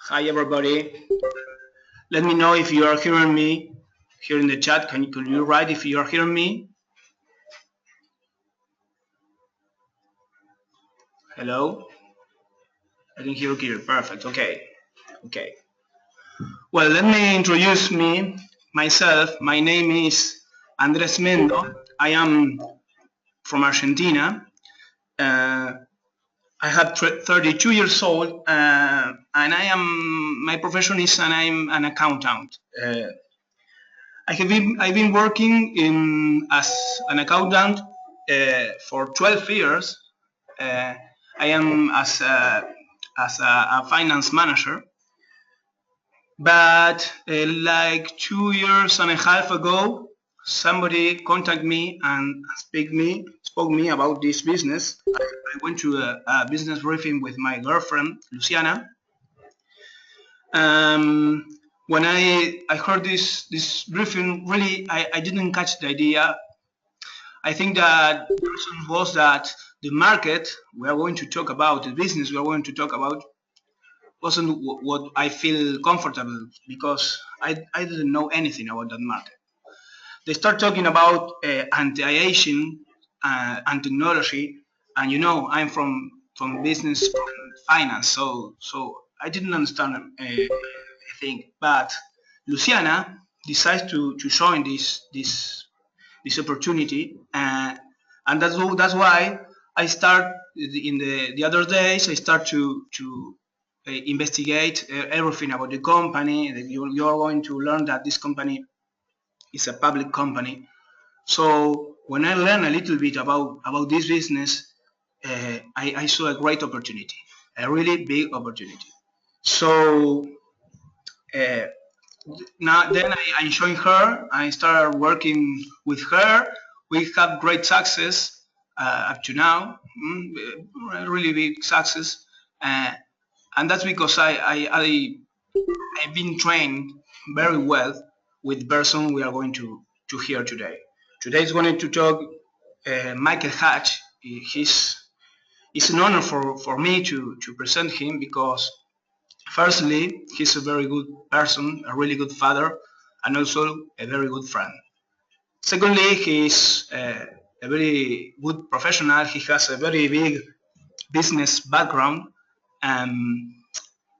Hi everybody. Let me know if you are hearing me here in the chat. Can you write if you are hearing me? Hello? I can hear you. Perfect. Okay. Well, let me introduce myself. My name is Andres Mendo. I am from Argentina. I have 32 years old, and my profession is I'm an accountant. I've been working as an accountant for 12 years. I am as a finance manager, but like 2 years and a half ago, somebody contacted me and spoke me about this business. I went to a business briefing with my girlfriend Luciana. When I heard this briefing, really I didn't catch the idea. I think that the reason was that the market we are going to talk about, the business we are going to talk about, wasn't what I feel comfortable, because I didn't know anything about that market. They start talking about anti-aging and technology, and I'm from business, from finance, so I didn't understand a thing. But Luciana decides to join this opportunity, and that's why I start in the other days. I start to investigate everything about the company. You're going to learn that this company is a public company. So when I learned a little bit about this business, I saw a great opportunity, a really big opportunity. So now then I joined her. I started working with her. We have great success up to now, really big success, and that's because I've been trained very well with the person we are going to hear today. Today is going to talk Michael Harch. It's an honor for me to present him, because firstly, he's a very good person, a really good father, and also a very good friend. Secondly, he's a very good professional. He has a very big business background,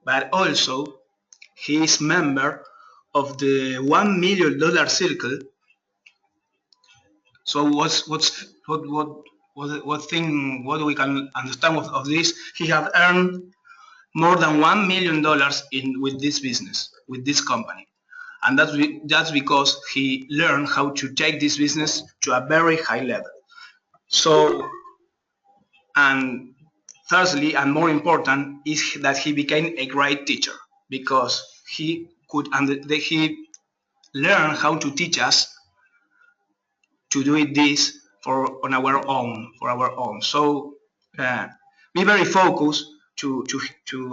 but also he is member of the $1 million circle. So what we can understand of this? He have earned more than $1 million with this business, with this company, and that's because he learned how to take this business to a very high level. So, and thirdly, and more important, is that he became a great teacher, because he learned how to teach us to do this for our own. So be very focused to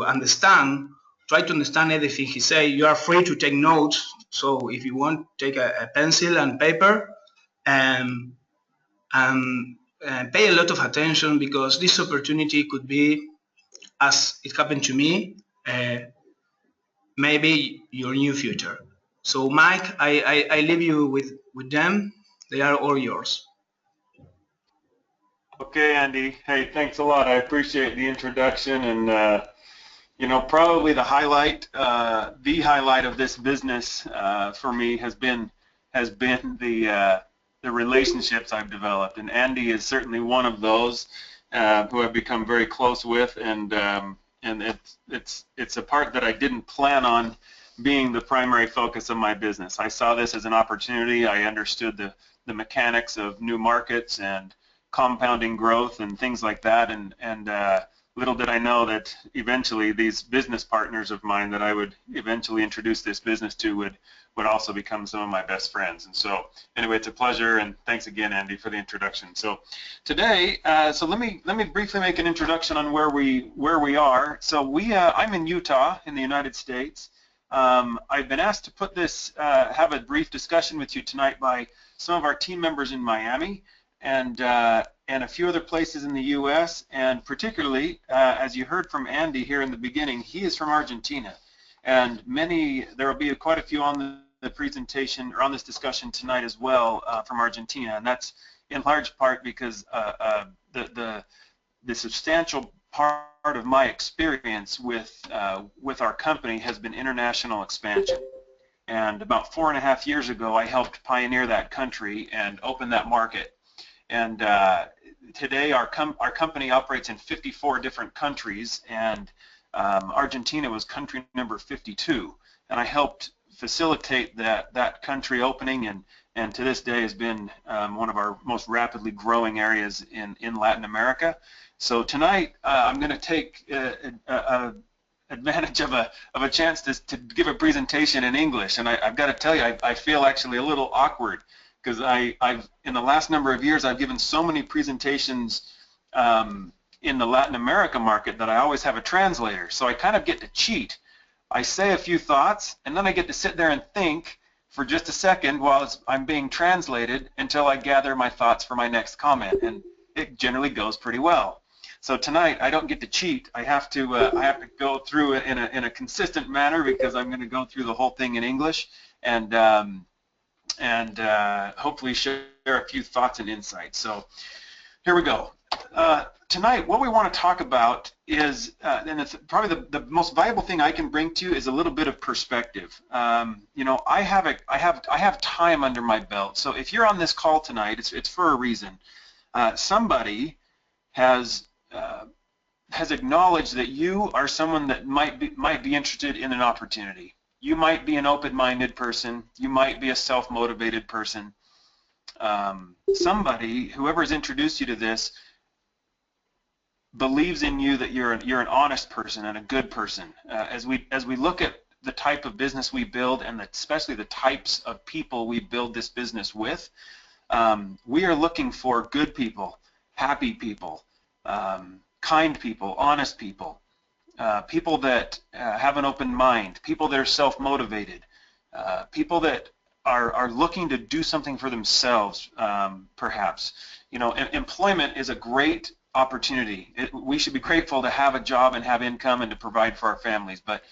understand. Try to understand everything he say. You are free to take notes. So if you want, take a pencil and paper, and pay a lot of attention, because this opportunity could be, as it happened to me, maybe your new future. So Mike, I leave you with them. They are all yours. Okay, Andy. Hey, thanks a lot. I appreciate the introduction, and probably the highlight of this business for me has been the relationships I've developed, and Andy is certainly one of those who I've become very close with, and it's a part that I didn't plan on being the primary focus of my business. I saw this as an opportunity. I understood the mechanics of new markets and compounding growth and things like that, and little did I know that eventually these business partners of mine that I would eventually introduce this business to would also become some of my best friends. And so anyway, it's a pleasure, and thanks again, Andy, for the introduction. So today, so let me briefly make an introduction on where we are. So I'm in Utah in the United States. I've been asked to put this have a brief discussion with you tonight by some of our team members in Miami, and a few other places in the U.S., and particularly, as you heard from Andy here in the beginning, he is from Argentina. and there will be quite a few on the presentation or on this discussion tonight as well from Argentina, and that's in large part because the substantial part of my experience with our company has been international expansion. And about 4.5 years ago, I helped pioneer that country and open that market. And today, our company operates in 54 different countries, and Argentina was country number 52. And I helped facilitate that country opening, and to this day has been one of our most rapidly growing areas in Latin America. So tonight, I'm going to take advantage of a chance to give a presentation in English, and I've got to tell you, I feel actually a little awkward because I've in the last number of years I've given so many presentations in the Latin America market that I always have a translator, so I kind of get to cheat. I say a few thoughts, and then I get to sit there and think for just a second while I'm being translated until I gather my thoughts for my next comment, and it generally goes pretty well. So tonight I don't get to cheat. I have to go through it in a consistent manner because I'm going to go through the whole thing in English and hopefully share a few thoughts and insights. So here we go. Tonight, what we want to talk about is, and it's probably the most valuable thing I can bring to you, is a little bit of perspective. You know, I have time under my belt. So if you're on this call tonight, it's for a reason. Somebody has acknowledged that you are someone that might be interested in an opportunity. You might be an open-minded person. You might be a self-motivated person. Somebody, whoever has introduced you to this, believes in you that you're an honest person and a good person. As we look at the type of business we build, and especially the types of people we build this business with, we are looking for good people, happy people, kind people, honest people, people that have an open mind, people that are self-motivated, people that are looking to do something for themselves, perhaps. You know, employment is a great opportunity. We should be grateful to have a job and have income and to provide for our families, but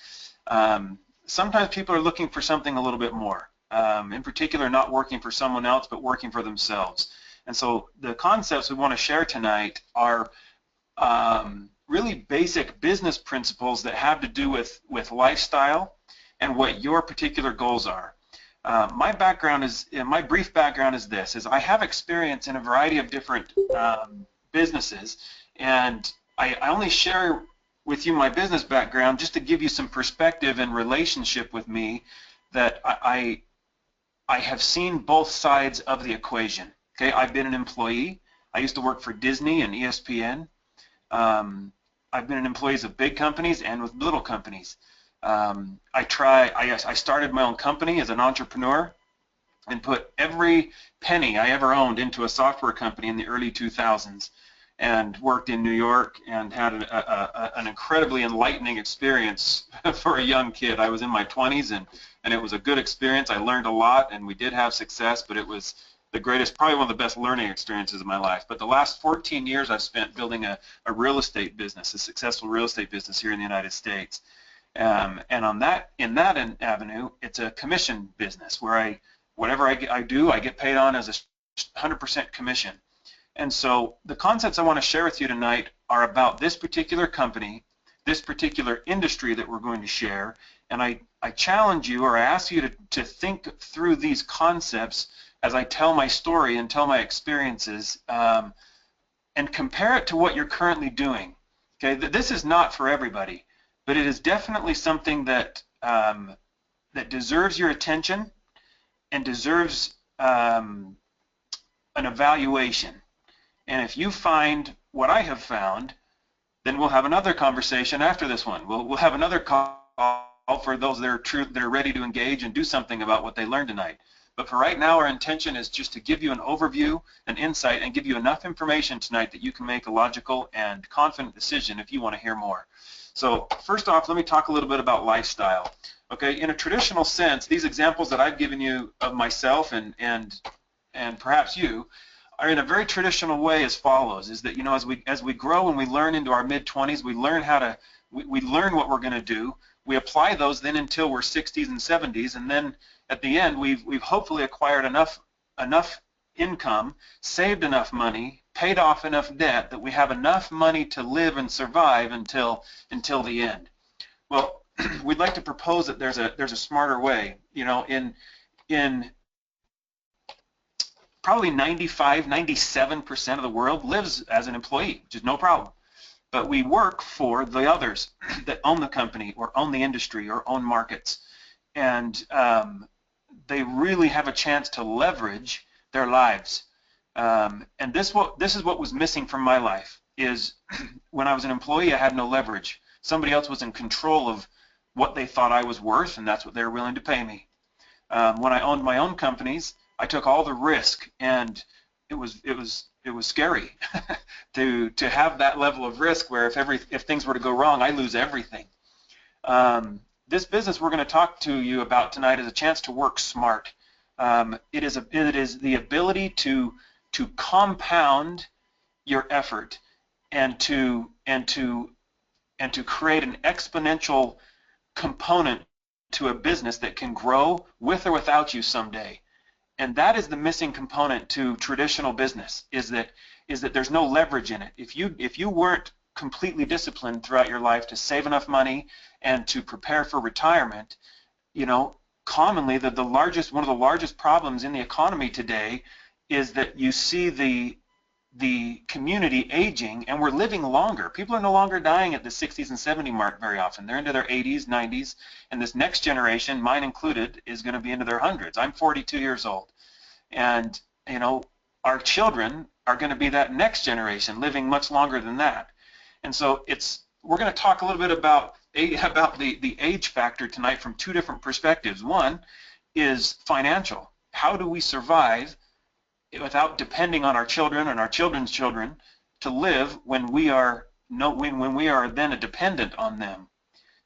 sometimes people are looking for something a little bit more. In particular, not working for someone else, but working for themselves. And so the concepts we want to share tonight are really basic business principles that have to do with lifestyle and what your particular goals are. My brief background is this: I have experience in a variety of different businesses, and I only share with you my business background just to give you some perspective and relationship with me, that I have seen both sides of the equation. Okay, I've been an employee. I used to work for Disney and ESPN. I've been an employee of big companies and with little companies. I started my own company as an entrepreneur and put every penny I ever owned into a software company in the early 2000s, and worked in New York and had an incredibly enlightening experience for a young kid. I was in my 20s, and it was a good experience. I learned a lot, and we did have success, but it was the greatest, probably one of the best learning experiences of my life. But the last 14 years I've spent building a real estate business, a successful real estate business here in the United States. And in that avenue, it's a commission business where whatever I do, I get paid on as a 100% commission. And so the concepts I want to share with you tonight are about this particular company, this particular industry that we're going to share, and I challenge you, or I ask you to think through these concepts as I tell my story and tell my experiences, and compare it to what you're currently doing. Okay, this is not for everybody, but it is definitely something that that deserves your attention and deserves an evaluation. And if you find what I have found, then we'll have another conversation after this one. We'll have another call for those that are ready to engage and do something about what they learned tonight. But for right now, our intention is just to give you an overview, an insight, and give you enough information tonight that you can make a logical and confident decision if you want to hear more. So first off, let me talk a little bit about lifestyle. Okay, in a traditional sense, these examples that I've given you of myself and perhaps you are in a very traditional way as follows: is that, you know, as we grow and we learn into our mid-20s, we learn we learn what we're going to do. we apply those then until we're 60s and 70s, and then at the end we've hopefully acquired enough income, saved enough money, paid off enough debt that we have enough money to live and survive until the end. Well, we'd like to propose that there's a smarter way. You know, in probably 97% of the world lives as an employee, which is no problem. But we work for the others that own the company or own the industry or own markets. And they really have a chance to leverage their lives. And this is what was missing from my life, is when I was an employee, I had no leverage. Somebody else was in control of what they thought I was worth, and that's what they were willing to pay me. When I owned my own companies, I took all the risk, and it was scary to have that level of risk where if things were to go wrong, I lose everything. This business we're going to talk to you about tonight is a chance to work smart. It is the ability to compound your effort and to create an exponential component to a business that can grow with or without you someday. And that is the missing component to traditional business, is that there's no leverage in it. If you weren't completely disciplined throughout your life to save enough money and to prepare for retirement, you know, commonly one of the largest problems in the economy today is that you see the community aging, and we're living longer. People are no longer dying at the 60s and 70 mark very often. They're into their 80s, 90s, and this next generation, mine included, is going to be into their hundreds. I'm 42 years old, and you know, our children are going to be that next generation, living much longer than that. And so we're going to talk a little bit about the age factor tonight from two different perspectives. One is financial. How do we survive without depending on our children and our children's children to live when we are then a dependent on them?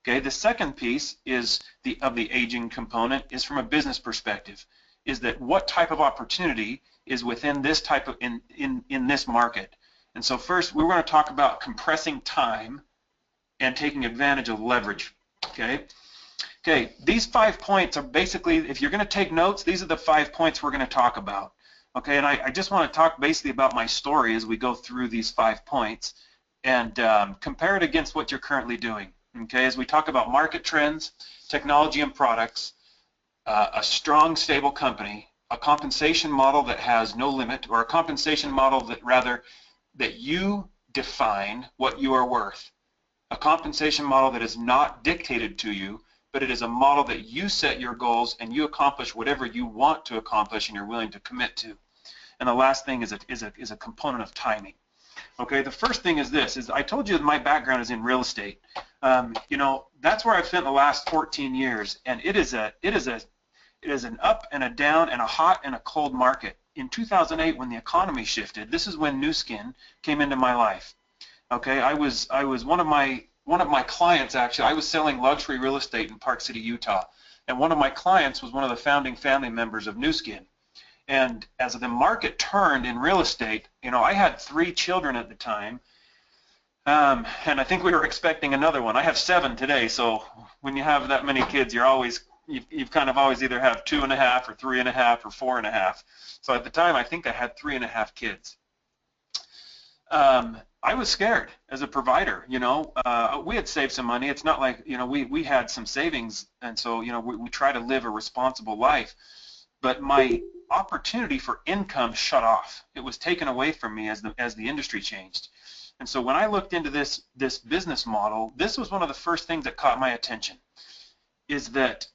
Okay. The second piece is of the aging component is from a business perspective. Is that what type of opportunity is within this type of in this market? And so first we're going to talk about compressing time and taking advantage of leverage. Okay, these 5 points are basically, if you're going to take notes, these are the 5 points we're going to talk about. Okay, and I just want to talk basically about my story as we go through these 5 points and compare it against what you're currently doing. Okay, as we talk about market trends, technology and products, a strong, stable company, a compensation model that has no limit, or a compensation model that you define what you are worth. A compensation model that is not dictated to you, but it is a model that you set your goals and you accomplish whatever you want to accomplish and you're willing to commit to. And the last thing is a component of timing. Okay, the first thing is this: I told you that my background is in real estate. You know, that's where I've spent the last 14 years, and it is an up and a down and a hot and a cold market. In 2008, when the economy shifted, this is when Nu Skin came into my life. Okay, I was one of my clients, actually. I was selling luxury real estate in Park City, Utah, and one of my clients was one of the founding family members of Nu Skin. And as the market turned in real estate, you know, I had 3 children at the time, and I think we were expecting another one. I have 7 today, so when you have that many kids, you've kind of always either have 2.5 or 3.5 or 4.5. So at the time, I think I had 3.5 kids. I was scared as a provider. You know, we had saved some money. It's not like, you know, we had some savings, and so, you know, we try to live a responsible life. But my opportunity for income shut off. It was taken away from me as the industry changed. And so when I looked into this business model, this was one of the first things that caught my attention, is that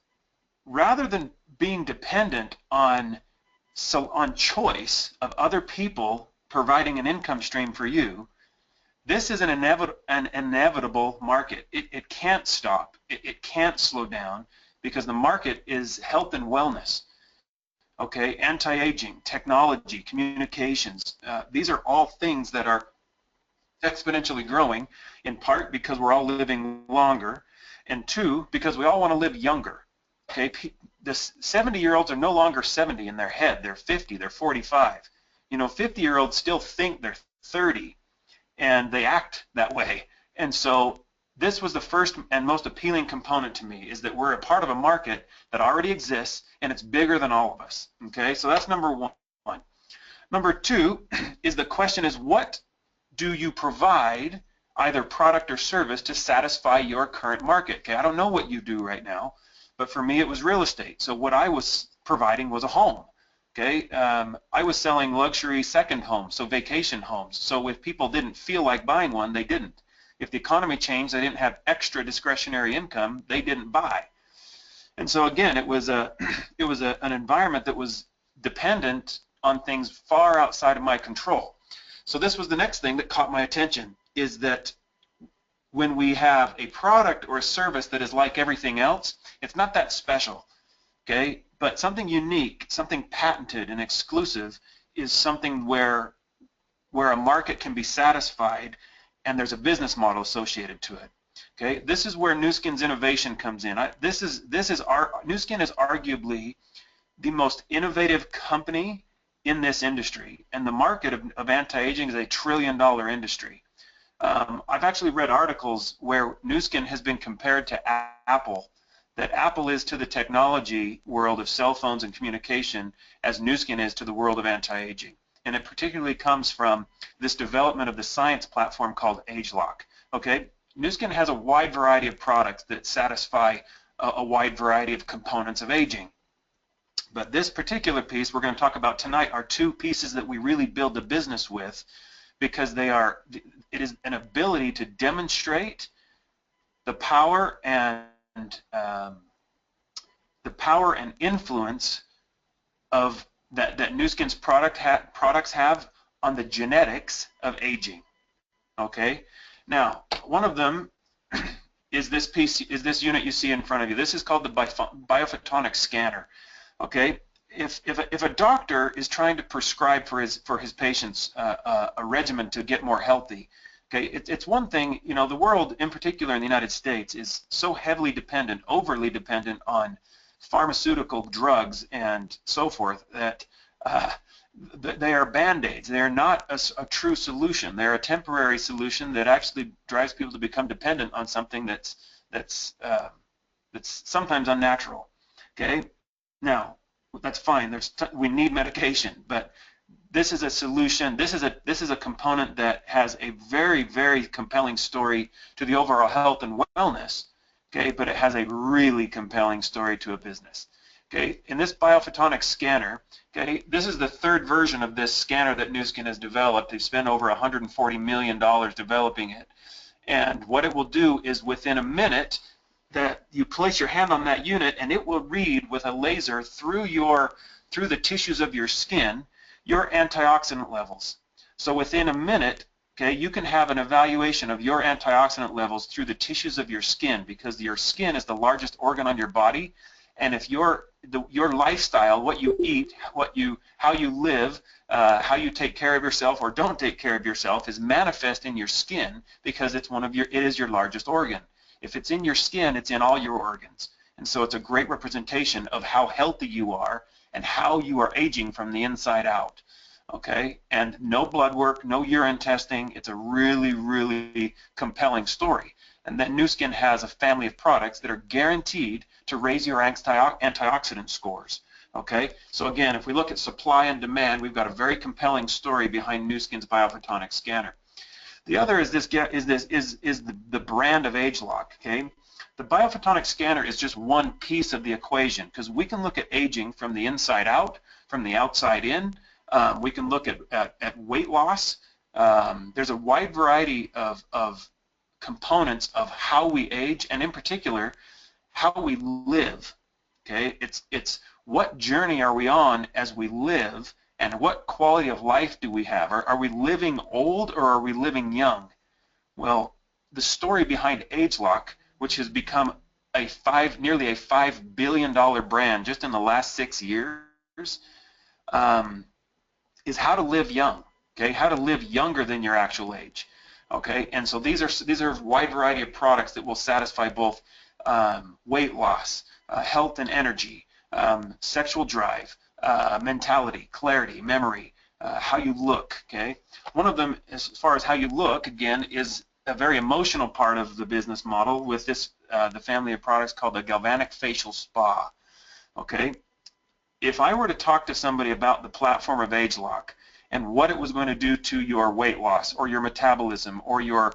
rather than being dependent on choice of other people providing an income stream for you, this is an inevitable market. It can't stop. It can't slow down, because the market is health and wellness. Okay, anti-aging, technology, communications. These are all things that are exponentially growing, in part because we're all living longer, and 2, because we all want to live younger. Okay, the 70-year-olds are no longer 70 in their head. They're 50, they're 45. You know, 50-year-olds still think they're 30, and they act that way. And so this was the first and most appealing component to me, is that we're a part of a market that already exists and it's bigger than all of us. Okay, so that's number one. Number two is the question is, what do you provide, either product or service, to satisfy your current market? Okay, I don't know what you do right now, but for me it was real estate. So what I was providing was a home. Okay, I was selling luxury second homes, so vacation homes. So if people didn't feel like buying one, they didn't. If the economy changed, they didn't have extra discretionary income, they didn't buy. And so again, it was an environment that was dependent on things far outside of my control. So this was the next thing that caught my attention, is that when we have a product or a service that is like everything else, it's not that special, okay? But something unique, something patented and exclusive is something where a market can be satisfied and there's a business model associated to it. Okay, this is where Nu Skin's innovation comes in. Nu Skin is arguably the most innovative company in this industry, and the market of anti-aging is a $1 trillion industry. I've actually read articles where Nu Skin has been compared to Apple, that Apple is to the technology world of cell phones and communication as Nu Skin is to the world of anti-aging. And it particularly comes from this development of the science platform called AgeLock. Okay, Nu Skin has a wide variety of products that satisfy a wide variety of components of aging. But this particular piece we're going to talk about tonight are two pieces that we really build the business with, because it is an ability to demonstrate the power and influence of that Nu Skin's products have on the genetics of aging. Okay, now one of them is this unit you see in front of you. This is called the Biophotonic scanner. Okay, if a doctor is trying to prescribe for his patients a regimen to get more healthy, okay, it's one thing. You know, the world, in particular in the United States, is so heavily dependent, overly dependent on pharmaceutical drugs and so forth that they are band-aids. They are not a true solution. They're a temporary solution that actually drives people to become dependent on something that's sometimes unnatural. Okay, now that's fine. We need medication, but this is a solution. This is a component that has a very, very compelling story to the overall health and wellness. Okay, but it has a really compelling story to a business. Okay, in this Biophotonic scanner, okay, this is the third version of this scanner that Nu Skin has developed. They've spent over $140 million developing it. And what it will do is, within a minute, that you place your hand on that unit, and it will read with a laser through the tissues of your skin your antioxidant levels. So within a minute, okay, you can have an evaluation of your antioxidant levels through the tissues of your skin, because your skin is the largest organ on your body. And if your lifestyle, what you eat, how you live, how you take care of yourself or don't take care of yourself, is manifest in your skin, because it is your largest organ. If it's in your skin, it's in all your organs. And so it's a great representation of how healthy you are and how you are aging from the inside out. Okay, and no blood work, no urine testing. It's a really, really compelling story. And then Nu Skin has a family of products that are guaranteed to raise your antioxidant scores. Okay, so again, if we look at supply and demand, we've got a very compelling story behind Nu Skin's Biophotonic scanner. The other is the brand of AgeLock. Okay, the Biophotonic scanner is just one piece of the equation, because we can look at aging from the inside out, from the outside in. We can look at weight loss. There's a wide variety of components of how we age, and in particular, how we live. Okay, it's what journey are we on as we live, and what quality of life do we have? Are we living old, or are we living young? Well, the story behind AgeLock, which has become nearly a $5 billion brand just in the last 6 years, is how to live young. Okay, how to live younger than your actual age. Okay, and so these are a wide variety of products that will satisfy both weight loss, health and energy, sexual drive, mentality, clarity, memory, how you look. Okay, one of them, as far as how you look, again, is a very emotional part of the business model with this, the family of products called the Galvanic Facial Spa. Okay, if I were to talk to somebody about the platform of AgeLock and what it was going to do to your weight loss or your metabolism or your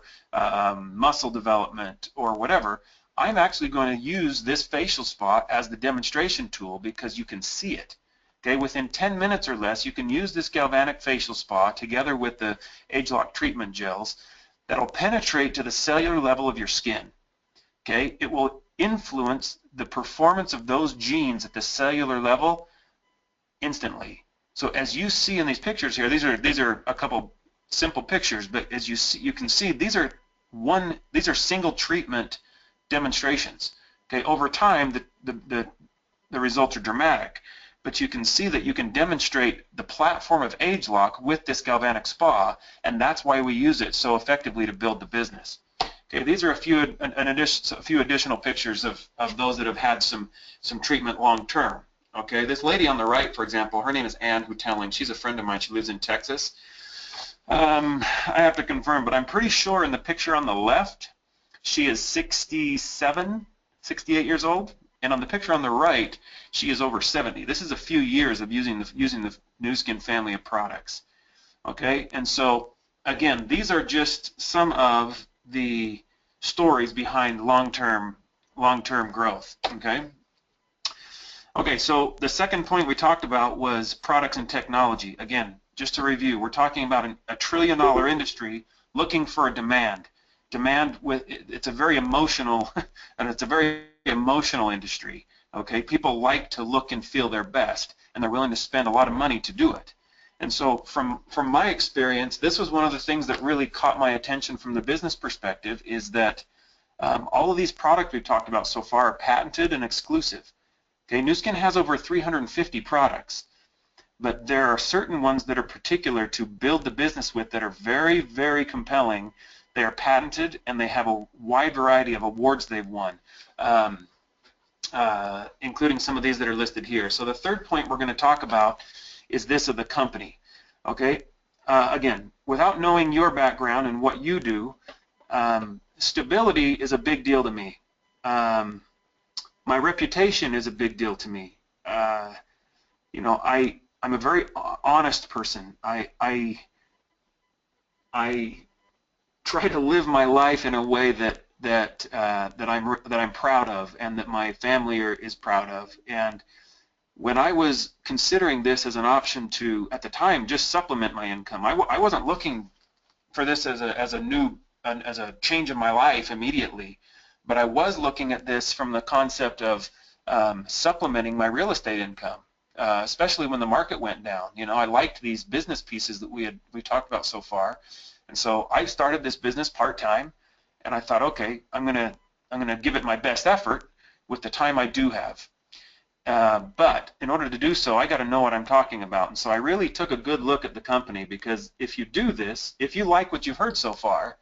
muscle development or whatever, I'm actually going to use this facial spa as the demonstration tool because you can see it. Okay, within 10 minutes or less, you can use this Galvanic Facial Spa together with the AgeLock treatment gels that'll penetrate to the cellular level of your skin. Okay, it will influence the performance of those genes at the cellular level instantly. So as you see in these pictures here, these are a couple simple pictures, but as you see, you can see these are single treatment demonstrations. Okay, over time the results are dramatic, but you can see that you can demonstrate the platform of AgeLock with this Galvanic Spa, and that's why we use it so effectively to build the business. Okay, these are a few additional pictures of those that have had some treatment long term. Okay, this lady on the right, for example, her name is Ann Hutelling. She's a friend of mine. She lives in Texas. I have to confirm, but I'm pretty sure in the picture on the left, she is 67, 68 years old, and on the picture on the right, she is over 70. This is a few years of using the Nu Skin family of products. Okay, and so again, these are just some of the stories behind long-term growth. Okay, so the second point we talked about was products and technology. Again, just to review, we're talking about a $1 trillion industry looking for a demand. It's a very emotional, and it's a very emotional industry. Okay, people like to look and feel their best, and they're willing to spend a lot of money to do it. And so from my experience, this was one of the things that really caught my attention from the business perspective, is that all of these products we've talked about so far are patented and exclusive. Okay, Nu Skin has over 350 products, but there are certain ones that are particular to build the business with that are very, very compelling. They are patented, and they have a wide variety of awards they've won, including some of these that are listed here. So the third point we're going to talk about is this of the company. Okay, again, without knowing your background and what you do, stability is a big deal to me. My reputation is a big deal to me. You know, I'm a very honest person. I try to live my life in a way that I'm proud of, and that my family is proud of. And when I was considering this as an option to, at the time, just supplement my income, I wasn't looking for this as a change in my life immediately, but I was looking at this from the concept of supplementing my real estate income, especially when the market went down. You know, I liked these business pieces that we talked about so far, and so I started this business part-time, and I thought, okay, I'm gonna give it my best effort with the time I do have. But in order to do so, I got to know what I'm talking about. And so I really took a good look at the company, because if you do this, if you like what you've heard so far,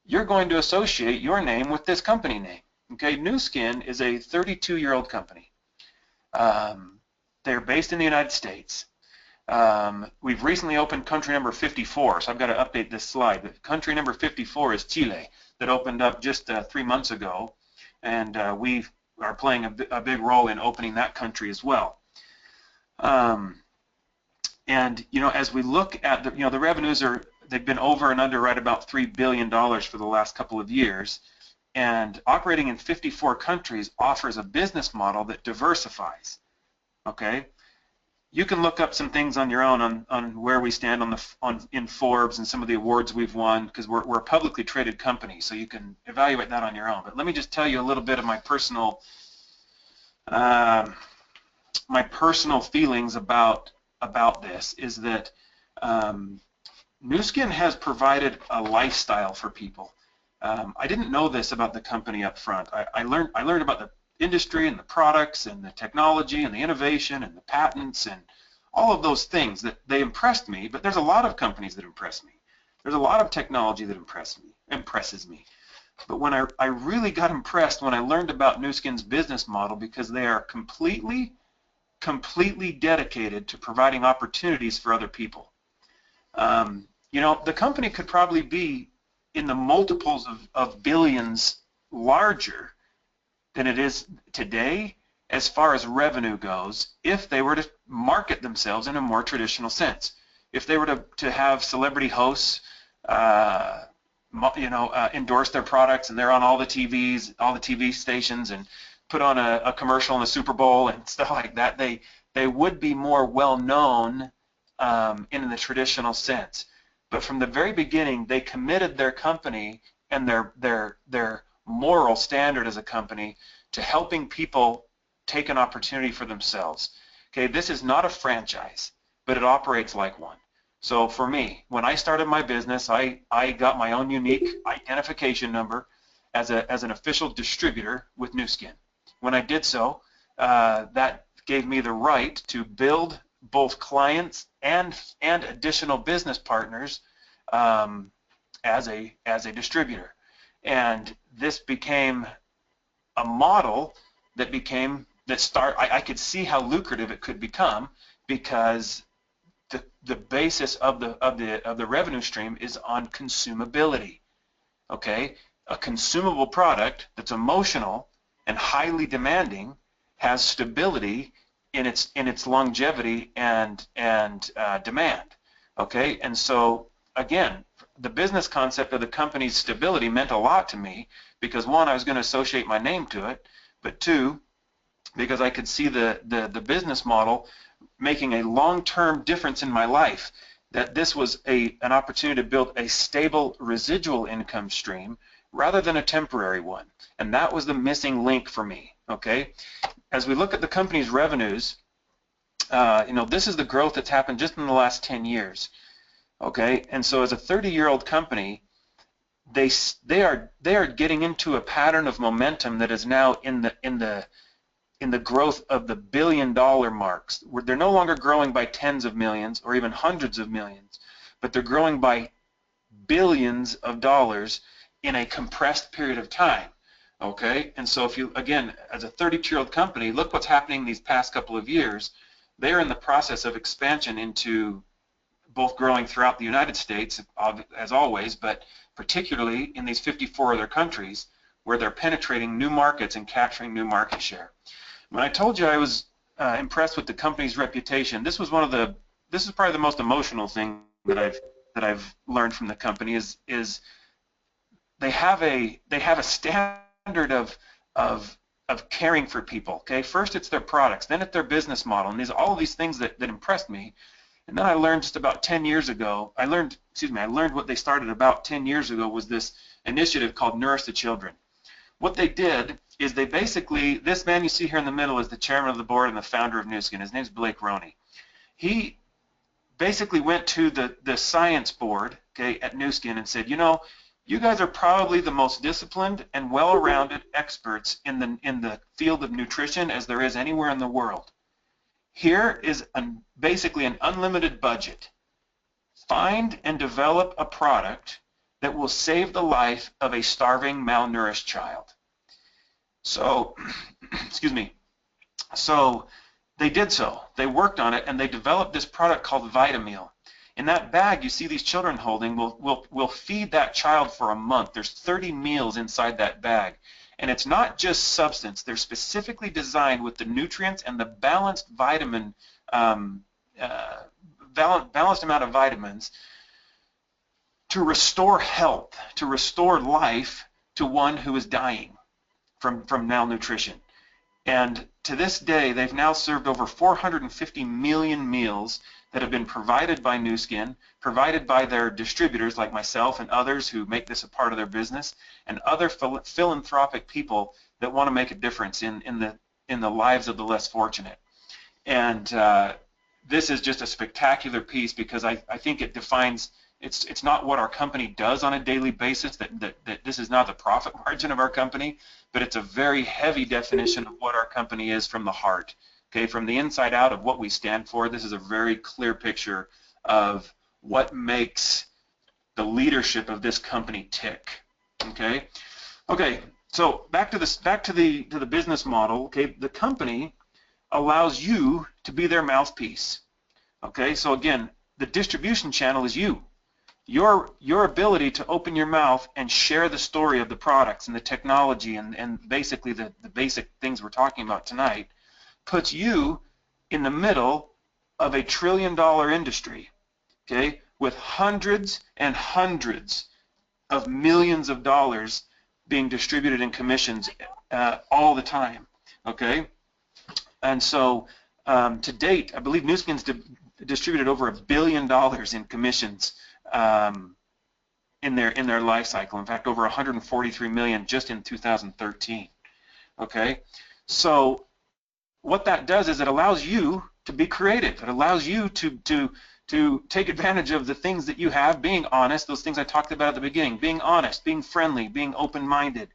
you're going to associate your name with this company name. Okay, Nu Skin is a 32-year-old company. They're based in the United States. We've recently opened country number 54, so I've got to update this slide. But country number 54 is Chile, that opened up just 3 months ago, and we are playing a big role in opening that country as well. And you know, as we look at the revenues they've been over and under right about $3 billion for the last couple of years, and operating in 54 countries offers a business model that diversifies. Okay, you can look up some things on your own on where we stand in Forbes and some of the awards we've won, because we're a publicly traded company, so you can evaluate that on your own. But let me just tell you a little bit of my personal feelings about this. Is that Nu Skin has provided a lifestyle for people. I didn't know this about the company up front. I learned about the industry and the products and the technology and the innovation and the patents and all of those things that they impressed me. But there's a lot of companies that impress me. There's a lot of technology that impresses me. But when I really got impressed when I learned about Nu Skin's business model, because they are completely dedicated to providing opportunities for other people. You know, the company could probably be in the multiples of billions larger than it is today as far as revenue goes if they were to market themselves in a more traditional sense. If they were to have celebrity hosts endorse their products and they're on all the TVs, all the TV stations, and put on a commercial in the Super Bowl and stuff like that, they would be more well known in the traditional sense. But from the very beginning, they committed their company and their moral standard as a company to helping people take an opportunity for themselves. Okay, this is not a franchise, but it operates like one. So for me, when I started my business, I got my own unique identification number as an official distributor with Nu Skin. When I did so, that gave me the right to build both clients and additional business partners as a distributor. And this became a model that I could see how lucrative it could become, because the basis of the revenue stream is on consumability. Okay, a consumable product that's emotional and highly demanding has stability in its longevity and demand. Okay, and so again, the business concept of the company's stability meant a lot to me, because one, I was going to associate my name to it, but two, because I could see the business model making a long-term difference in my life, that this was an opportunity to build a stable residual income stream rather than a temporary one. And that was the missing link for me. Okay, as we look at the company's revenues, this is the growth that's happened just in the last 10 years. Okay, and so as a 30-year-old company, they are getting into a pattern of momentum that is now in the growth of the billion-dollar marks, where they're no longer growing by tens of millions or even hundreds of millions, but they're growing by billions of dollars in a compressed period of time. Okay, and so if you, again, as a 32-year-old company, look what's happening these past couple of years. They're in the process of expansion into both growing throughout the United States, as always, but particularly in these 54 other countries where they're penetrating new markets and capturing new market share. When I told you I was impressed with the company's reputation, this is probably the most emotional thing that I've learned from the company is they have a standard of caring for people. Okay, first it's their products, then it's their business model, and all of these things that impressed me. And then I learned just about 10 years ago, I learned what they started about 10 years ago was this initiative called Nourish the Children. What they did is they basically, this man you see here in the middle is the chairman of the board and the founder of Nu Skin. His name's Blake Roney. He basically went to the science board, okay, at Nu Skin and said, you guys are probably the most disciplined and well-rounded experts in the field of nutrition as there is anywhere in the world. Here is basically an unlimited budget. Find and develop a product that will save the life of a starving, malnourished child. So, excuse me. So they did so. They worked on it, and they developed this product called Vitameal. In that bag you see these children holding will feed that child for a month. There's 30 meals inside that bag. And it's not just substance. They're specifically designed with the nutrients and the balanced vitamin, balanced amount of vitamins to restore health, to restore life to one who is dying from malnutrition. And to this day, they've now served over 450 million meals that have been provided by Nu Skin, provided by their distributors like myself and others who make this a part of their business, and other philanthropic people that want to make a difference in the lives of the less fortunate. And this is just a spectacular piece, because I think it defines, it's not what our company does on a daily basis, that this is not the profit margin of our company, but it's a very heavy definition of what our company is from the heart. Okay, from the inside out of what we stand for. This is a very clear picture of what makes the leadership of this company tick. Okay, so back to the business model. Okay, the company allows you to be their mouthpiece. Okay, so again, the distribution channel is you. your ability to open your mouth and share the story of the products and the technology and basically the basic things we're talking about tonight puts you in the middle of a $1 trillion industry, okay, with hundreds and hundreds of millions of dollars being distributed in commissions all the time, okay? And so to date, I believe Nu Skin's distributed over $1 billion in commissions in their life cycle. In fact, over 143 million just in 2013. Okay, so what that does is it allows you to be creative. It allows you to take advantage of the things that you have, being honest, those things I talked about at the beginning, being honest, being friendly, being open-minded,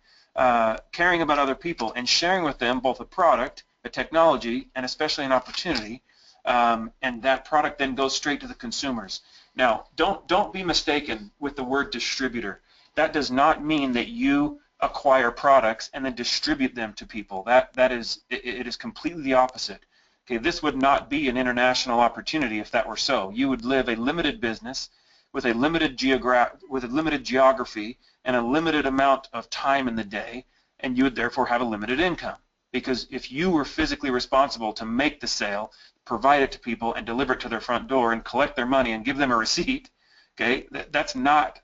caring about other people, and sharing with them both a product, a technology, and especially an opportunity, and that product then goes straight to the consumers. Now, don't be mistaken with the word distributor. That does not mean that you acquire products and then distribute them to people. It is completely the opposite. Okay, this would not be an international opportunity if that were so. You would live a limited business with a limited geography and a limited amount of time in the day, and you would therefore have a limited income. Because if you were physically responsible to make the sale, provide it to people, and deliver it to their front door and collect their money and give them a receipt, okay, that's not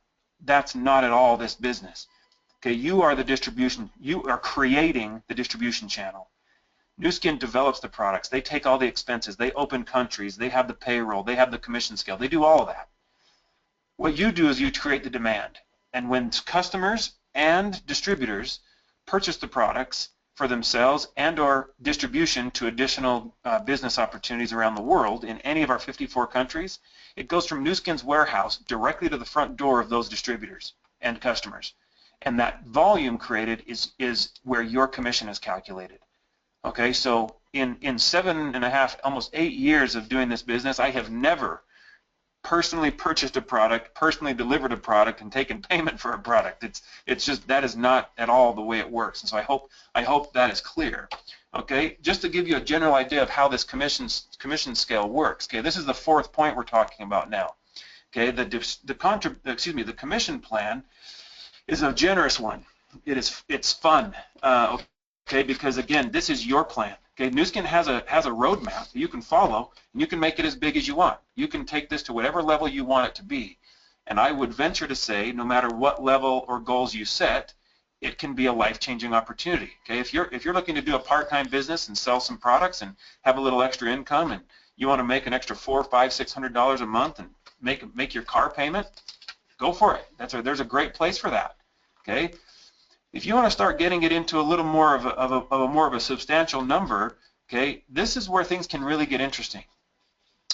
at all this business. Okay, you are the distribution. You are creating the distribution channel. Nu Skin develops the products. They take all the expenses. They open countries. They have the payroll. They have the commission scale. They do all of that. What you do is you create the demand. And when customers and distributors purchase the products for themselves and or distribution to additional business opportunities around the world in any of our 54 countries, it goes from Nu Skin's warehouse directly to the front door of those distributors and customers. And that volume created is where your commission is calculated. Okay, so in 7.5, almost 8 years of doing this business, I have never personally purchased a product, personally delivered a product, and taken payment for a product. It's just, that is not at all the way it works. And so I hope that is clear. Okay, just to give you a general idea of how this commission scale works. Okay, this is the fourth point we're talking about now. Okay, the commission plan is a generous one. It's fun. Okay, because again, this is your plan. Okay, Nu Skin has a roadmap that you can follow, and you can make it as big as you want. You can take this to whatever level you want it to be. And I would venture to say, no matter what level or goals you set, it can be a life-changing opportunity. Okay, if you're looking to do a part-time business and sell some products and have a little extra income, and you want to make an extra $400, $500, $600 a month and make your car payment, go for it. There's a great place for that. Okay. If you want to start getting it into a little more of a substantial number, okay, this is where things can really get interesting.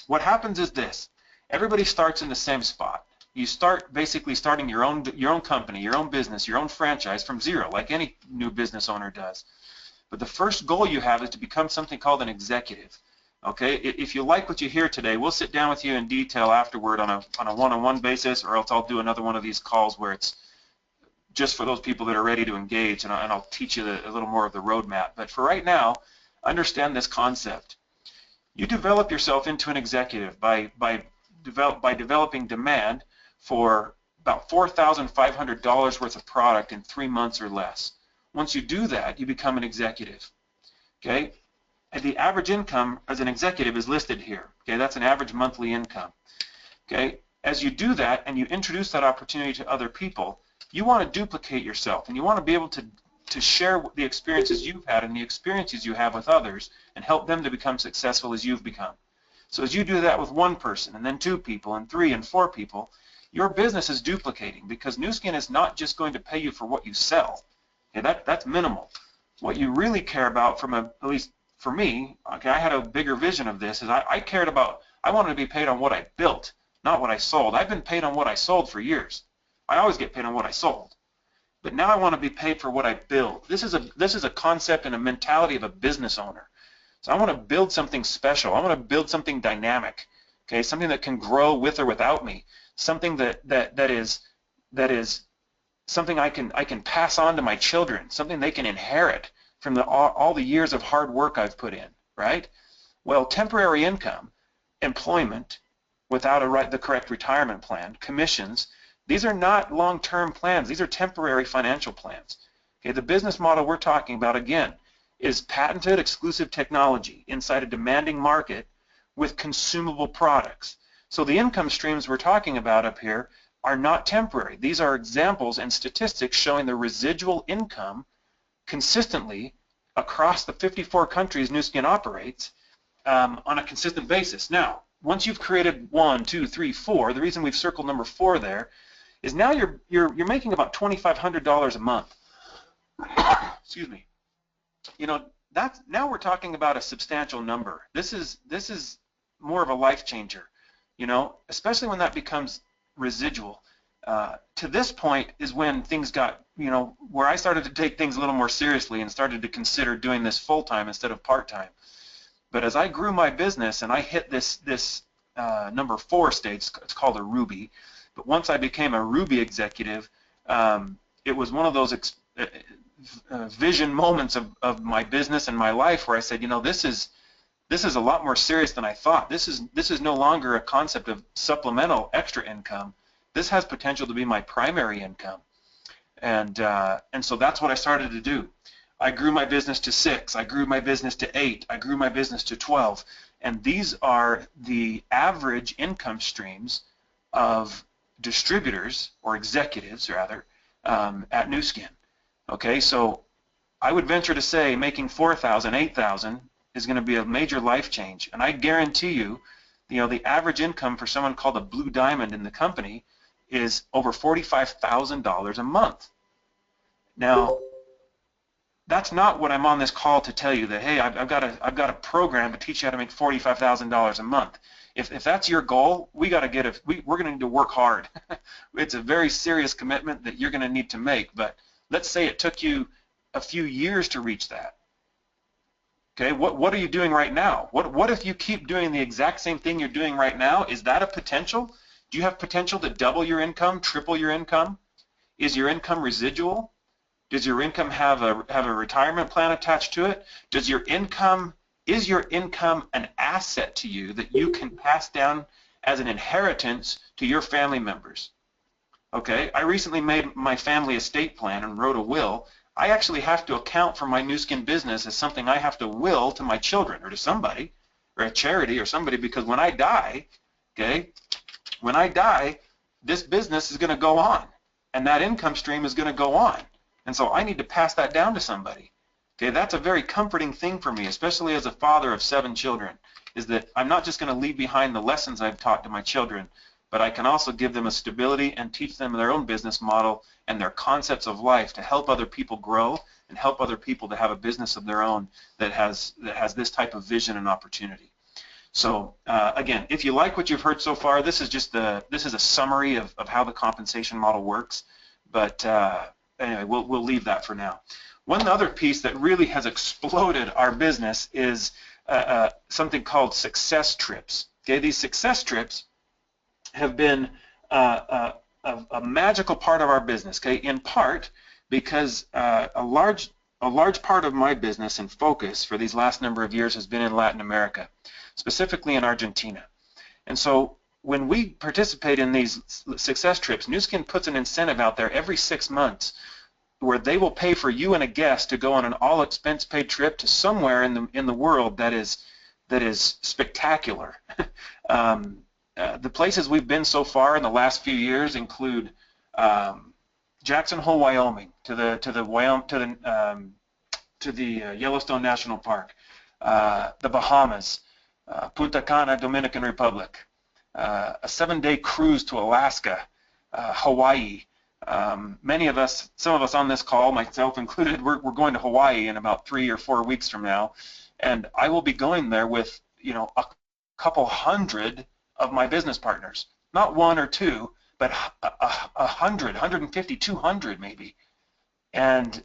What happens is this: everybody starts in the same spot. You start basically starting your own company, your own business, your own franchise from zero, like any new business owner does. But the first goal you have is to become something called an executive. Okay, if you like what you hear today, we'll sit down with you in detail afterward on a one-on-one basis, or else I'll do another one of these calls where it's just for those people that are ready to engage, and I'll teach you a little more of the roadmap. But for right now, understand this concept. You develop yourself into an executive by developing demand for about $4,500 worth of product in 3 months or less. Once you do that, you become an executive. Okay, and the average income as an executive is listed here. Okay, that's an average monthly income. Okay, as you do that and you introduce that opportunity to other people, you want to duplicate yourself, and you want to be able to share the experiences you've had and the experiences you have with others and help them to become successful as you've become. So as you do that with one person, and then 2 people, and 3 and 4 people, your business is duplicating, because Nu Skin is not just going to pay you for what you sell. Okay, that's minimal. What you really care about, at least for me, okay, I had a bigger vision of this, is I wanted to be paid on what I built, not what I sold. I've been paid on what I sold for years. I always get paid on what I sold, but now I want to be paid for what I build. This is a concept and a mentality of a business owner. So I want to build something special. I want to build something dynamic, okay, something that can grow with or without me, something that is something I can pass on to my children, something they can inherit from all the years of hard work I've put in, right? Well, temporary income, employment, without the correct retirement plan, commissions. These are not long-term plans. These are temporary financial plans. Okay, the business model we're talking about, again, is patented exclusive technology inside a demanding market with consumable products. So the income streams we're talking about up here are not temporary. These are examples and statistics showing the residual income consistently across the 54 countries Nu Skin operates on a consistent basis. Now, once you've created 1, 2, 3, 4, the reason we've circled number 4 there is now you're making about $2,500 a month. Excuse me. You know, now we're talking about a substantial number. This is more of a life changer, you know, especially when that becomes residual. To this point is when things got, you know, where I started to take things a little more seriously and started to consider doing this full-time instead of part-time. But as I grew my business and I hit this number 4 stage, it's called a Ruby. But once I became a Ruby executive, it was one of those vision moments of my business and my life where I said, you know, this is a lot more serious than I thought. This is no longer a concept of supplemental extra income. This has potential to be my primary income, and so that's what I started to do. I grew my business to 6. I grew my business to 8. I grew my business to 12, and these are the average income streams of distributors or executives rather at Nu Skin. Okay, so I would venture to say making $4,000, $8,000 is going to be a major life change, and I guarantee you, you know, the average income for someone called a blue diamond in the company is over $45,000 a month. Now, that's not what I'm on this call to tell you, that hey, I've got a program to teach you how to make $45,000 a month. If that's your goal, we're going to need to work hard. It's a very serious commitment that you're going to need to make. But let's say it took you a few years to reach that. Okay, what are you doing right now? What if you keep doing the exact same thing you're doing right now? Is that a potential? Do you have potential to double your income, triple your income? Is your income residual? Does your income have a retirement plan attached to it? Is your income an asset to you that you can pass down as an inheritance to your family members? Okay, I recently made my family estate plan and wrote a will. I actually have to account for my Nu Skin business as something I have to will to my children or to somebody or a charity or somebody, because when I die, okay, when I die, this business is going to go on and that income stream is going to go on. And so I need to pass that down to somebody. Okay, that's a very comforting thing for me, especially as a father of 7 children, is that I'm not just going to leave behind the lessons I've taught to my children, but I can also give them a stability and teach them their own business model and their concepts of life to help other people grow and help other people to have a business of their own that has this type of vision and opportunity. So again, if you like what you've heard so far, this is a summary of how the compensation model works. But anyway, we'll leave that for now. One other piece that really has exploded our business is something called success trips. Okay, these success trips have been a magical part of our business. Okay, in part because a large part of my business and focus for these last number of years has been in Latin America, specifically in Argentina. And so when we participate in these success trips, Nu Skin puts an incentive out there every 6 months where they will pay for you and a guest to go on an all-expense-paid trip to somewhere in the world that is spectacular. The places we've been so far in the last few years include Jackson Hole, Wyoming, to the Yellowstone National Park, the Bahamas, Punta Cana, Dominican Republic, a 7-day cruise to Alaska, Hawaii. Many of us, some of us on this call, myself included, we're going to Hawaii in about 3 or 4 weeks from now, and I will be going there with, you know, a couple hundred of my business partners, not 1 or 2, but 100, 150, 200 maybe, and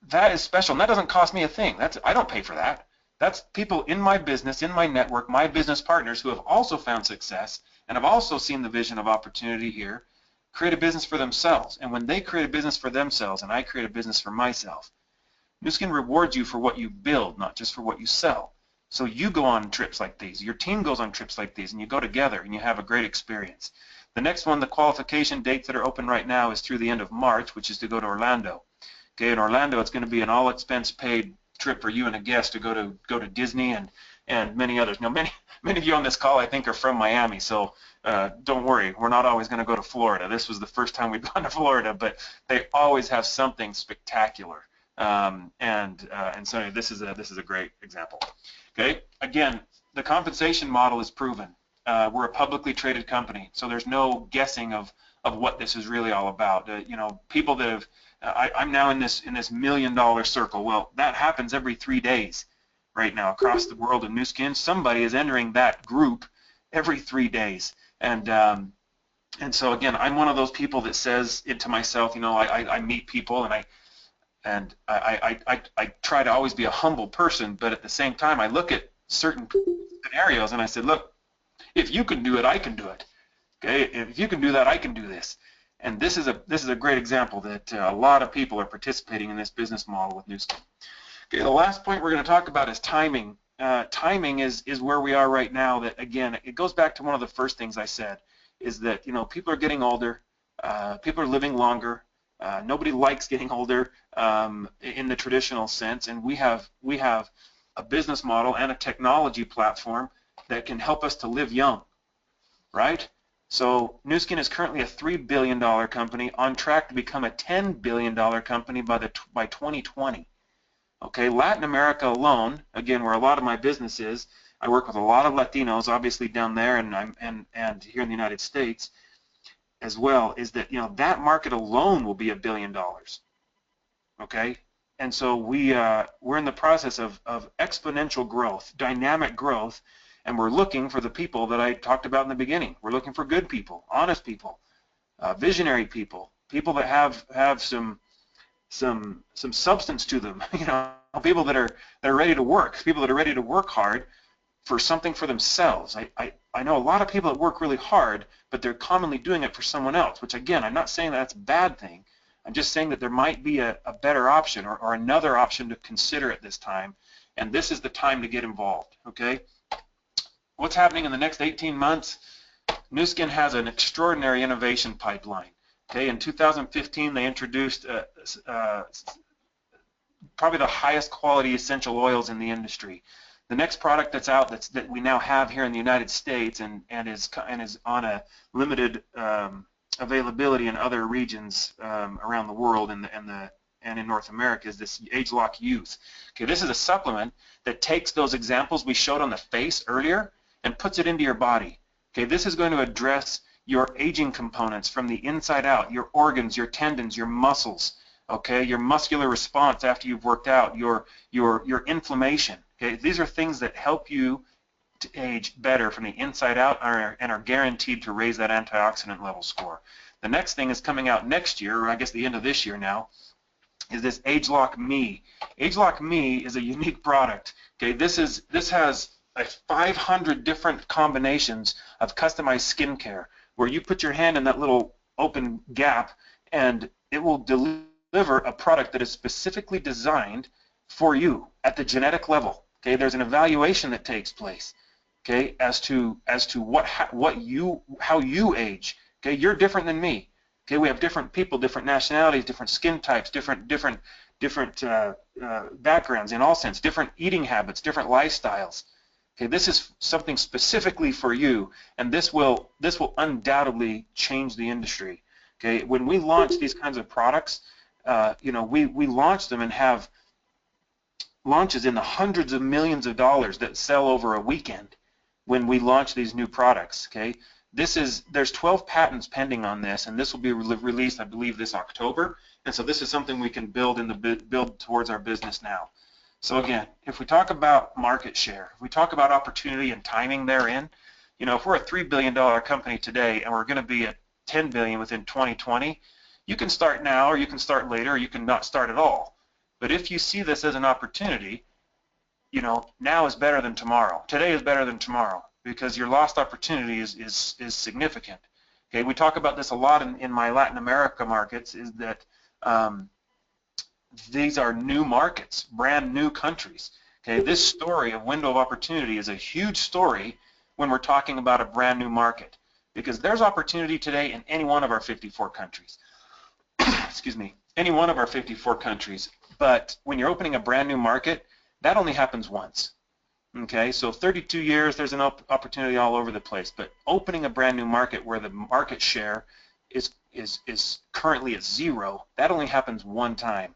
that is special. And that doesn't cost me a thing. I don't pay for that. That's people in my business, in my network, my business partners who have also found success and have also seen the vision of opportunity here, create a business for themselves. And when they create a business for themselves and I create a business for myself, Nu Skin rewards you for what you build, not just for what you sell. So you go on trips like these, your team goes on trips like these, and you go together and you have a great experience. The next one, the qualification dates that are open right now is through the end of March, which is to go to Orlando. Okay, in Orlando, it's going to be an all expense paid trip for you and a guest to go to Disney and many others. Now, many of you on this call, I think, are from Miami, so don't worry, we're not always going to go to Florida. This was the first time we've gone to Florida, but they always have something spectacular. And so this is a great example. Okay, again, the compensation model is proven. We're a publicly traded company, so there's no guessing of what this is really all about. You know, people that have I'm now in this $1 million circle. Well, that happens every 3 days right now across the world in Nu Skin. Somebody is entering that group every 3 days, and so again, I'm one of those people that says it to myself. You know, I meet people and I try to always be a humble person, but at the same time, I look at certain scenarios and I said, look, if you can do it, I can do it. Okay, if you can do that, I can do this. And this is a great example that a lot of people are participating in this business model with Nu Skin. Okay, the last point we're going to talk about is timing. Timing is where we are right now. That again, it goes back to one of the first things I said, is that people are getting older, people are living longer. Nobody likes getting older in the traditional sense, and we have a business model and a technology platform that can help us to live young, right? So Nu Skin is currently a $3 billion company on track to become a $10 billion company by 2020. Okay, Latin America alone, again, where a lot of my business is, I work with a lot of Latinos, obviously down there, and here in the United States as well, is that that market alone will be $1 billion. Okay, and so we're in the process of exponential growth, dynamic growth, and we're looking for the people that I talked about in the beginning. We're looking for good people, honest people, visionary people, people that have some substance to them. People that are ready to work, people that are ready to work hard for something for themselves. I know a lot of people that work really hard, but they're commonly doing it for someone else, which again, I'm not saying that's a bad thing. I'm just saying that there might be a better option or another option to consider at this time, and this is the time to get involved, okay? What's happening in the next 18 months? Nu Skin has an extraordinary innovation pipeline. Okay, in 2015, they introduced probably the highest quality essential oils in the industry. The next product that's out that we now have here in the United States and is on a limited availability in other regions around the world and in North America is this AgeLock Youth. Okay, this is a supplement that takes those examples we showed on the face earlier and puts it into your body. Okay, this is going to address your aging components from the inside out, your organs, your tendons, your muscles, okay, your muscular response after you've worked out, your inflammation. Okay, these are things that help you to age better from the inside out and are guaranteed to raise that antioxidant level score. The next thing is coming out next year, or I guess the end of this year now, is this AgeLock Me. AgeLock Me is a unique product. Okay, this has 500 different combinations of customized skincare where you put your hand in that little open gap and it will deliver a product that is specifically designed for you at the genetic level. Okay, there's an evaluation that takes place, okay, as to how you age. Okay, you're different than me. Okay, we have different people, different nationalities, different skin types, different backgrounds in all sense, different eating habits, different lifestyles. Okay, this is something specifically for you, and this will undoubtedly change the industry. Okay, when we launch these kinds of products, we launch them and have launches in the hundreds of millions of dollars that sell over a weekend when we launch these new products. Okay, there's 12 patents pending on this, and this will be released, I believe, this October. And so this is something we can build towards our business now. So again, if we talk about market share, if we talk about opportunity and timing therein, if we're a $3 billion company today and we're going to be at $10 billion within 2020, you can start now or you can start later or you can not start at all. But if you see this as an opportunity, now is better than tomorrow. Today is better than tomorrow because your lost opportunity is significant. Okay, we talk about this a lot in my Latin America markets, is that these are new markets, brand new countries. Okay, this story of window of opportunity is a huge story when we're talking about a brand new market, because there's opportunity today in any one of our 54 countries. Excuse me, any one of our 54 countries. But when you're opening a brand new market, that only happens once. Okay, so 32 years, there's an opportunity all over the place. But opening a brand new market where the market share is currently at 0, that only happens one time.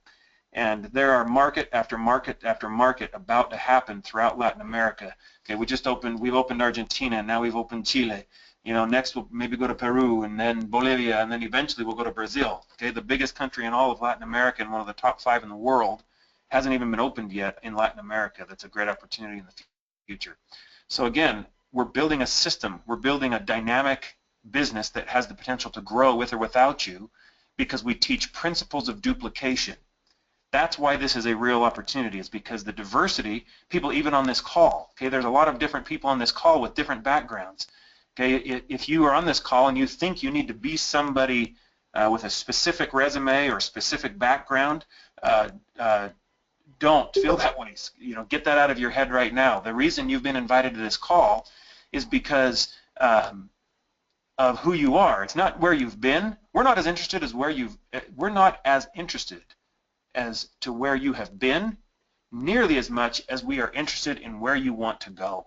And there are market after market after market about to happen throughout Latin America. Okay, we've opened Argentina, and now we've opened Chile. You know, next we'll maybe go to Peru, and then Bolivia, and then eventually we'll go to Brazil. Okay, the biggest country in all of Latin America and one of the top 5 in the world hasn't even been opened yet in Latin America. That's a great opportunity in the future. So again, we're building a system. We're building a dynamic business that has the potential to grow with or without you, because we teach principles of duplication. That's why this is a real opportunity, is because the diversity, people even on this call, okay, there's a lot of different people on this call with different backgrounds. Okay, if you are on this call and you think you need to be somebody with a specific resume or a specific background, don't feel that way. You know, get that out of your head right now. The reason you've been invited to this call is because of who you are. It's not where you've been. We're not as interested as we're not as interested as to where you have been nearly as much as we are interested in where you want to go.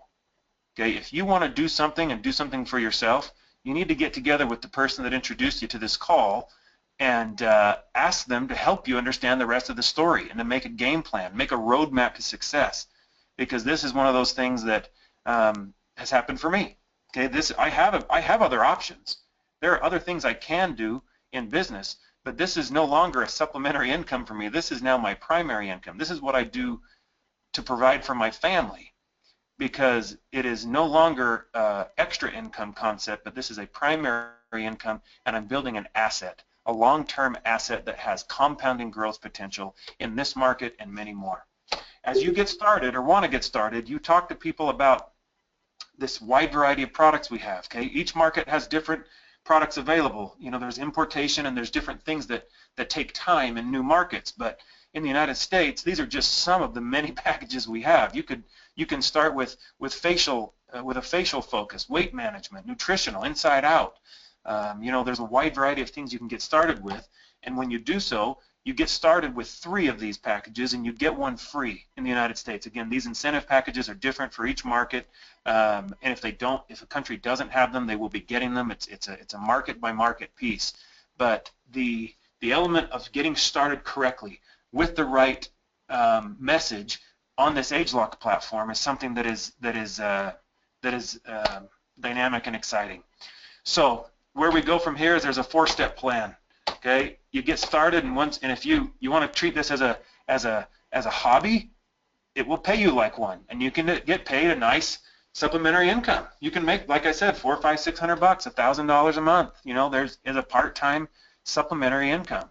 Okay, if you want to do something and do something for yourself, you need to get together with the person that introduced you to this call and ask them to help you understand the rest of the story and to make a game plan, make a roadmap to success, because this is one of those things that has happened for me. Okay, I have other options. There are other things I can do in business, but this is no longer a supplementary income for me. This is now my primary income. This is what I do to provide for my family, because it is no longer extra income concept, but this is a primary income, and I'm building an asset, a long-term asset that has compounding growth potential in this market and many more. As you get started or want to get started, you talk to people about this wide variety of products we have. Okay, each market has different products available. You know, there's importation and there's different things that take time in new markets. But in the United States, these are just some of the many packages we have. You can start with a facial focus, weight management, nutritional, inside out. You know, there's a wide variety of things you can get started with, and when you do so, you get started with 3 of these packages and you get one free in the United States. Again, these incentive packages are different for each market, and if a country doesn't have them, they will be getting them. It's a market by market piece. But the element of getting started correctly with the right message on this AgeLock platform is something that is dynamic and exciting. So where we go from here is there's a 4-step plan. Okay, you get started, and if you want to treat this as a hobby, it will pay you like one, and you can get paid a nice supplementary income. You can make, like I said, $400, $500, $600, $1,000 a month. You know, there's a part-time supplementary income.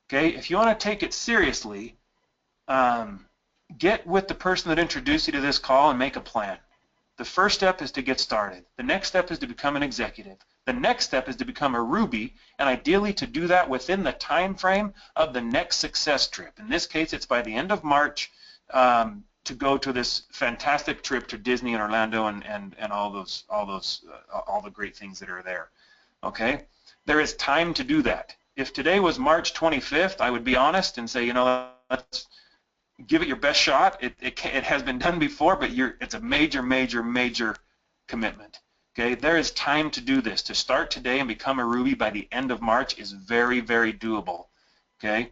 Okay, if you want to take it seriously, get with the person that introduced you to this call and make a plan. The first step is to get started. The next step is to become an executive. The next step is to become a Ruby, and ideally to do that within the time frame of the next success trip. In this case, it's by the end of March to go to this fantastic trip to Disney and Orlando and all the great things that are there. Okay, there is time to do that. If today was March 25th, I would be honest and say, you know, let's give it your best shot. It has been done before, but it's a major commitment. Okay, there is time to do this. To start today and become a Ruby by the end of March is very doable. Okay,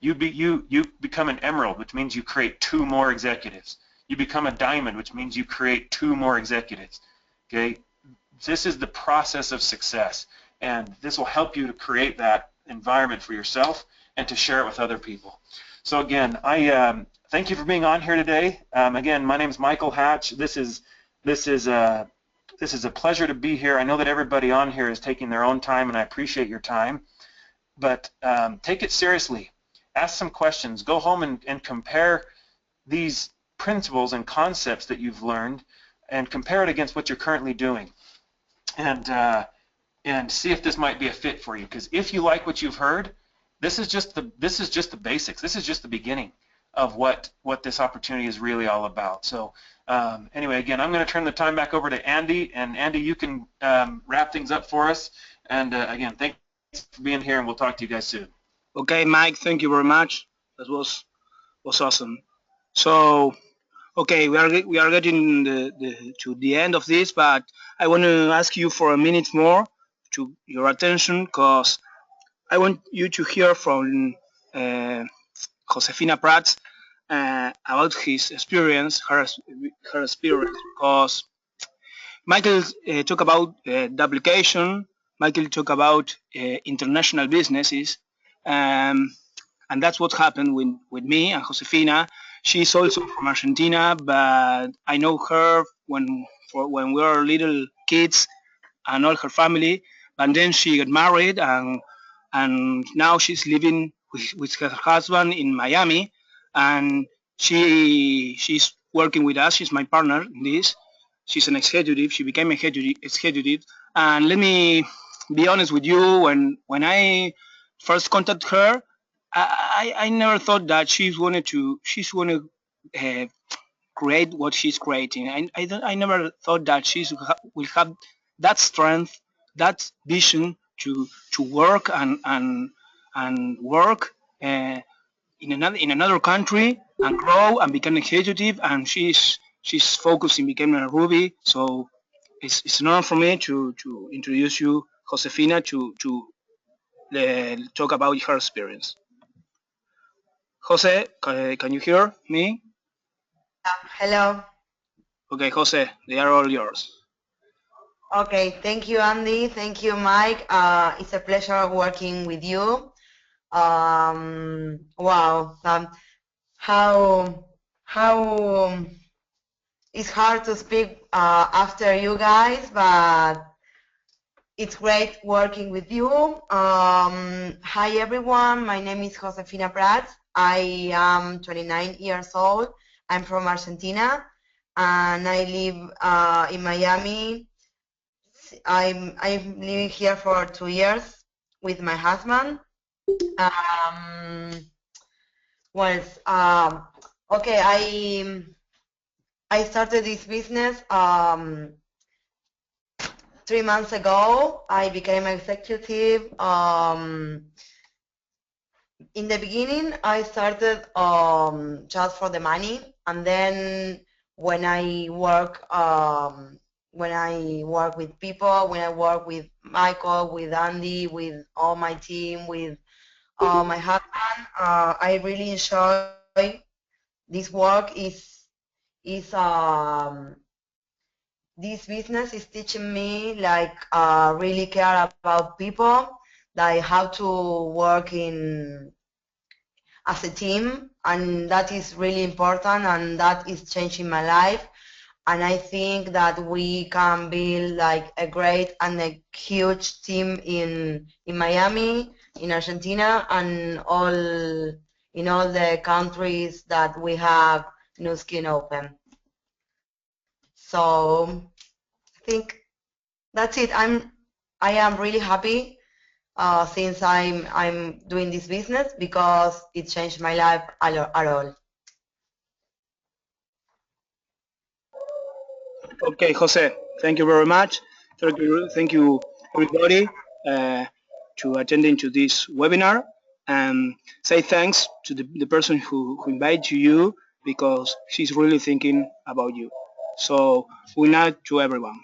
you become an Emerald, which means you create 2 more executives. You become a Diamond, which means you create 2 more executives. Okay, this is the process of success, and this will help you to create that environment for yourself and to share it with other people. So again, I thank you for being on here today. Again, my name is Michael Hatch. This is a pleasure to be here. I know that everybody on here is taking their own time, and I appreciate your time. But take it seriously. Ask some questions. Go home and compare these principles and concepts that you've learned, and compare it against what you're currently doing, and see if this might be a fit for you. Because if you like what you've heard, this is just the basics. This is just the beginning. what this opportunity is really all about. So anyway, again, I'm going to turn the time back over to Andy, and Andy, you can wrap things up for us. And again, thanks for being here, and we'll talk to you guys soon. Okay, Mike, thank you very much. That was awesome. So, okay, we are getting to the end of this, but I want to ask you for a minute more to your attention, because I want you to hear from Josefina Prats about his experience, her experience, because Michael talked about duplication. Michael talked about international businesses, and that's what happened with me and Josefina. She's also from Argentina, but I know her when we were little kids, and all her family. And then she got married, and now she's living with her husband in Miami, and she's working with us. She's my partner in this. She's an executive. She became a executive. And let me be honest with you. When I first contacted her, I never thought that she's wanna uh, create what she's creating. I never thought that will have that strength, that vision to work and work in another country and grow and become executive. And she's focused in becoming a Ruby. So it's an honor for me to introduce you, Josefina, to talk about her experience. Jose, can you hear me? Hello. Okay, Jose, they are all yours. Okay, thank you, Andy. Thank you, Mike. It's a pleasure working with you. Wow. How it's hard to speak after you guys, but it's great working with you. Hi, everyone. My name is Josefina Prats. I am 29 years old. I'm from Argentina, and I live in Miami. I'm living here for 2 years with my husband. Well, okay, I started this business 3 months ago. I became executive. In the beginning, I started just for the money, and then when I work with people, when I work with Michael, with Andy, with all my team, with my husband, I really enjoy this work. This business is teaching me like really care about people, like how to work as a team, and that is really important, and that is changing my life. And I think that we can build like a great and a huge team in Miami, in Argentina, and in all the countries that we have Nu Skin open. So I think that's it. I am really happy since I'm doing this business, because it changed my life at all. Okay, Jose, thank you very much. Thank you everybody, to attending to this webinar, and say thanks to the person who invited you, because she's really thinking about you. So good night to everyone.